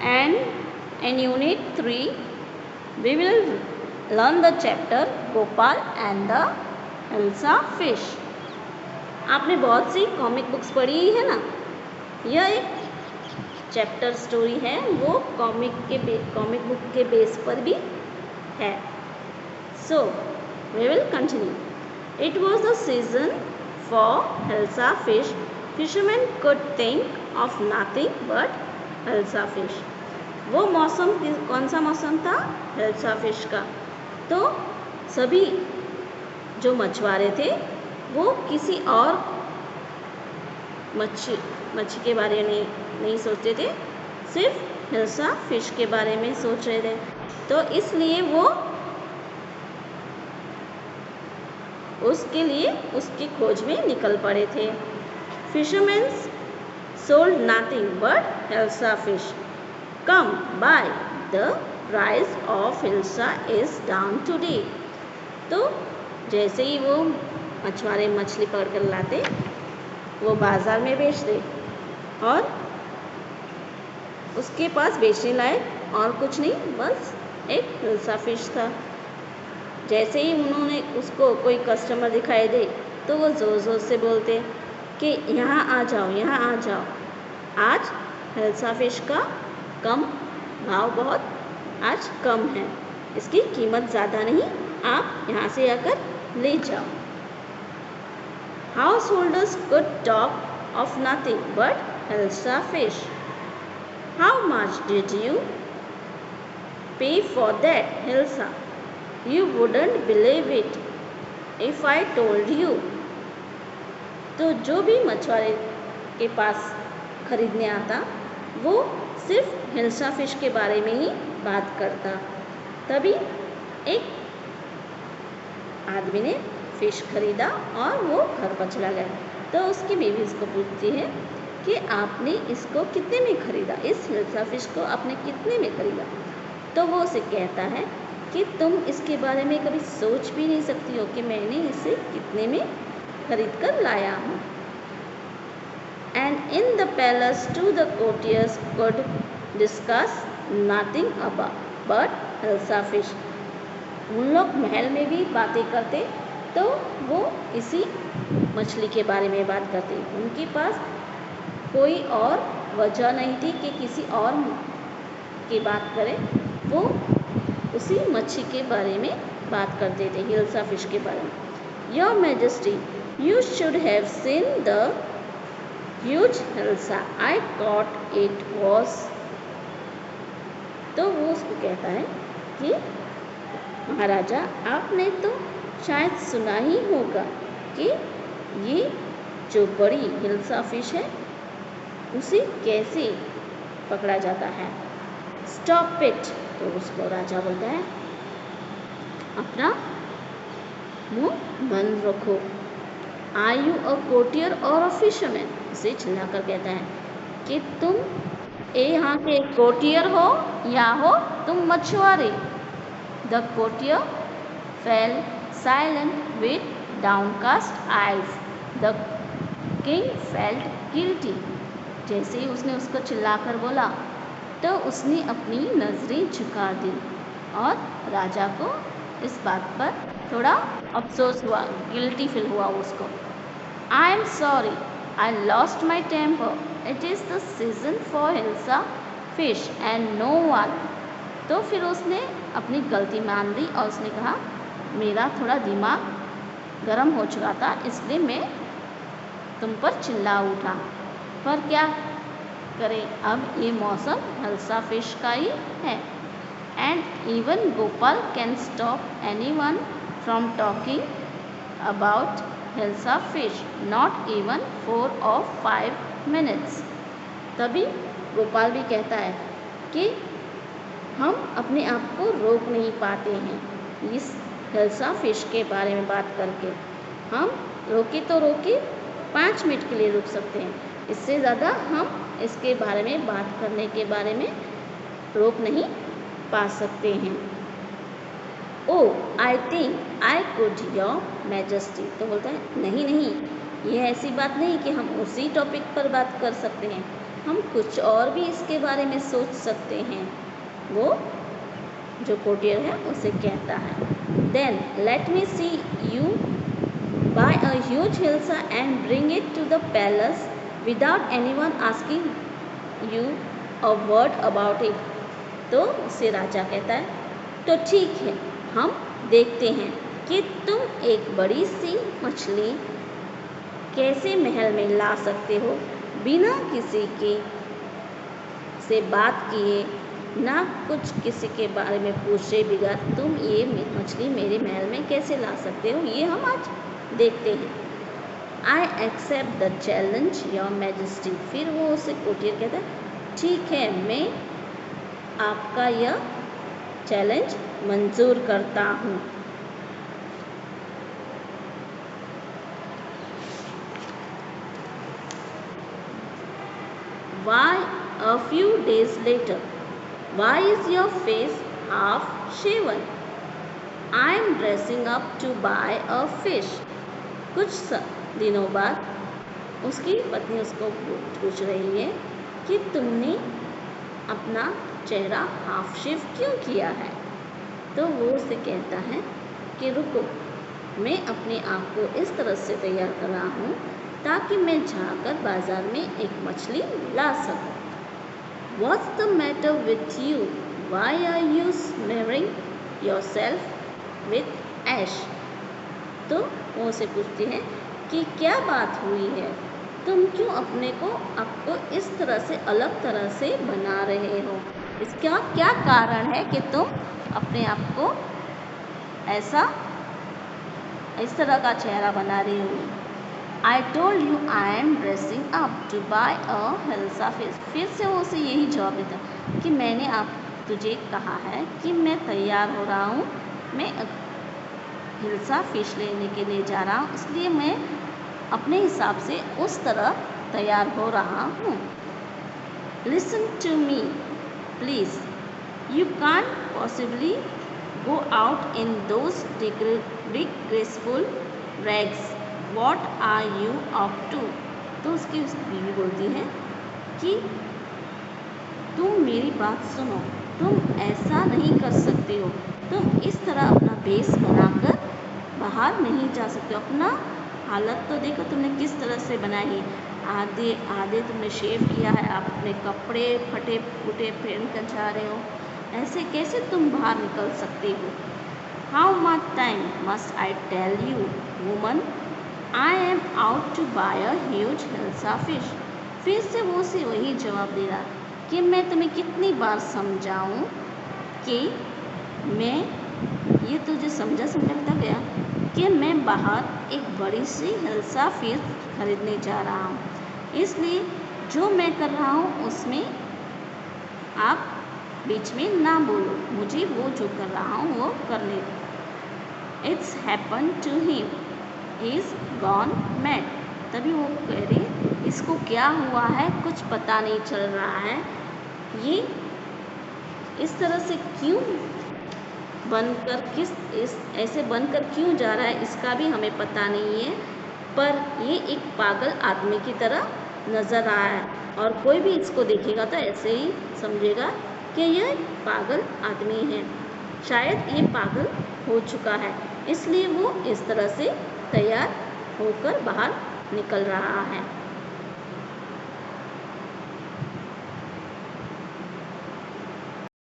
and in Unit 3 we will learn the chapter Gopal and the Hilsa fish. आपने बहुत सी comic books पढ़ी है ना। यह एक चैप्टर स्टोरी है, वो कॉमिक बुक के बेस पर भी है। So we will continue. It was the season for hilsa fish. Fisherman could think of nothing but hilsa fish. वो मौसम कौन सा मौसम था? हिल्सा फिश का। तो सभी जो मछुआरे थे वो किसी और मच्छी के बारे में नहीं सोचते थे, सिर्फ हिल्सा फिश के बारे में सोच रहे थे। तो इसलिए वो उसकी खोज में निकल पड़े थे। Fisherman sold nothing but hilsa fish. Come by, the price of hilsa is down today. तो जैसे ही वो मछुआरे मछली पकड़ कर लाते, वो बाज़ार में बेचते और उसके पास बेचने लायक और कुछ नहीं, बस एक हिल्सा फिश था। जैसे ही उन्होंने उसको कोई कस्टमर दिखाई दे तो वो ज़ोर ज़ोर से बोलते कि यहाँ आ जाओ, यहाँ आ जाओ, आज हिल्सा फिश का कम भाव बहुत आज कम है, इसकी कीमत ज़्यादा नहीं, आप यहाँ से आकर ले जाओ। Householders could talk of nothing but hilsa fish. How much did you pay for that hilsa? You wouldn't believe it if I told you. तो जो भी मछुआरे के पास खरीदने आता वो सिर्फ हिल्सा फिश के बारे में ही बात करता। तभी एक आदमी ने फिश खरीदा और वो घर पर चला गया। तो उसकी बीवी उसको पूछती है कि आपने इसको कितने में खरीदा, इस हिल्सा फिश को आपने कितने में खरीदा? तो वो उसे कहता है कि तुम इसके बारे में कभी सोच भी नहीं सकती हो कि मैंने इसे कितने में खरीद कर लाया हूँ। And in the palace to the courtiers could discuss nothing but hilsa fish. उन लोग महल में भी बातें करते तो वो इसी मछली के बारे में बात करते। उनके पास कोई और वजह नहीं थी कि किसी और की बात करें, वो उसी मच्छी के बारे में बात करते थे, हिल्सा फिश के बारे में। Your majesty, you should have seen the huge hilsa I cot it was. तो वो उसको कहता है कि महाराजा, आपने तो शायद सुना ही होगा कि ये जो बड़ी हिल्सा फिश है उसे कैसे पकड़ा जाता है। Stop it. तो उसको राजा बोलता है अपना मुंह बंद रखो। आर यू अ कोर्टियर और अ फिशरमैन? उसे चिल्लाकर कहता है कि तुम यहाँ के कोर्टियर हो या हो तुम मछुआरे। The courtier fail silent with downcast eyes. The king felt guilty. जैसे ही उसने उसको चिल्लाकर बोला तो उसने अपनी नज़रें झुका दी और राजा को इस बात पर थोड़ा अफसोस हुआ, गिल्टी फील हुआ उसको। I am sorry, I lost my temper, it is the season for hilsa fish and no one. तो फिर उसने अपनी गलती मान ली और उसने कहा मेरा थोड़ा दिमाग गर्म हो चुका था, इसलिए मैं तुम पर चिल्ला उठा, पर क्या करें, अब ये मौसम हिल्सा फिश का ही है। And even Gopal can stop anyone from talking about hilsa fish, not even 4 or 5 minutes। तभी गोपाल भी कहता है कि हम अपने आप को रोक नहीं पाते हैं इस हिल्सा फिश के बारे में बात करके। हम रोके तो रोके 5 मिनट के लिए रुक सकते हैं, इससे ज़्यादा हम इसके बारे में बात करने के बारे में रोक नहीं पा सकते हैं। Oh I think I could your majesty. तो बोलता है नहीं नहीं, ये ऐसी बात नहीं कि हम उसी टॉपिक पर बात कर सकते हैं, हम कुछ और भी इसके बारे में सोच सकते हैं, वो जो कोटियर है उसे कहता है। Then let me see you buy a huge hilsa and bring it to the palace without anyone asking you a word about it. तो उसे राजा कहता है, तो ठीक है, हम देखते हैं कि तुम एक बड़ी सी मछली कैसे महल में ला सकते हो बिना किसी के से बात किए, ना कुछ किसी के बारे में पूछे बिना तुम ये मछली मेरे महल में कैसे ला सकते हो, ये हम आज देखते हैं। I accept the challenge your majesty. फिर वो उसे कोटियर कहता है, ठीक है, मैं आपका यह चैलेंज मंजूर करता हूँ। Why a few days later? Why is your face half shaven? I am dressing up to buy a fish. कुछ दिनों बाद उसकी पत्नी उसको पूछ रही है कि तुमने अपना चेहरा हाफ शेव क्यों किया है। तो वो उसे कहता है कि रुको, मैं अपने आप को इस तरह से तैयार कर रहा हूँ ताकि मैं जाकर बाजार में एक मछली ला सकूं। What's the matter with you? Why are you smearing yourself with ash? तो वो उसे पूछती है कि क्या बात हुई है, तुम क्यों अपने को आपको इस तरह से अलग तरह से बना रहे हो, इसका क्या कारण है कि तुम अपने आप को ऐसा इस तरह का चेहरा बना रही हो। I told you I am dressing up to buy a hilsa fish. फिर से वो उसे यही जवाब देता कि मैंने आप तुझे कहा है कि मैं तैयार हो रहा हूँ, मैं हिल्सा फिश लेने के लिए जा रहा हूँ, इसलिए मैं अपने हिसाब से उस तरह तैयार हो रहा हूँ। Listen to me, please. You can't possibly go out in those big graceful rags. What are you up to? तो उसकी बीवी बोलती है कि तुम मेरी बात सुनो, तुम ऐसा नहीं कर सकते हो, तुम इस तरह अपना बेस बनाकर बाहर नहीं जा सकते हो। अपना हालत तो देखो तुमने किस तरह से बनाई, आधे आधे तुमने शेव किया है, आप अपने कपड़े फटे फूटे पहन कर जा रहे हो, ऐसे कैसे तुम बाहर निकल सकते हो। How much time must I tell you woman, I am out to buy a huge hilsa fish. फिर से वो से वही जवाब दे रहा कि मैं तुम्हें कितनी बार समझाऊं कि मैं ये तुझे समझा गया कि मैं बाहर एक बड़ी सी हिल्सा फिश खरीदने जा रहा हूँ, इसलिए जो मैं कर रहा हूँ उसमें आप बीच में ना बोलो, मुझे वो जो कर रहा हूँ वो करने दो। It's happen to him, he is gone mad. तभी वो कह रही इसको क्या हुआ है, कुछ पता नहीं चल रहा है, ये इस तरह से क्यों बनकर ऐसे बनकर क्यों जा रहा है, इसका भी हमें पता नहीं है, पर ये एक पागल आदमी की तरह नज़र आ रहा है और कोई भी इसको देखेगा तो ऐसे ही समझेगा कि यह पागल आदमी है, शायद ये पागल हो चुका है, इसलिए वो इस तरह से तैयार होकर बाहर निकल रहा है।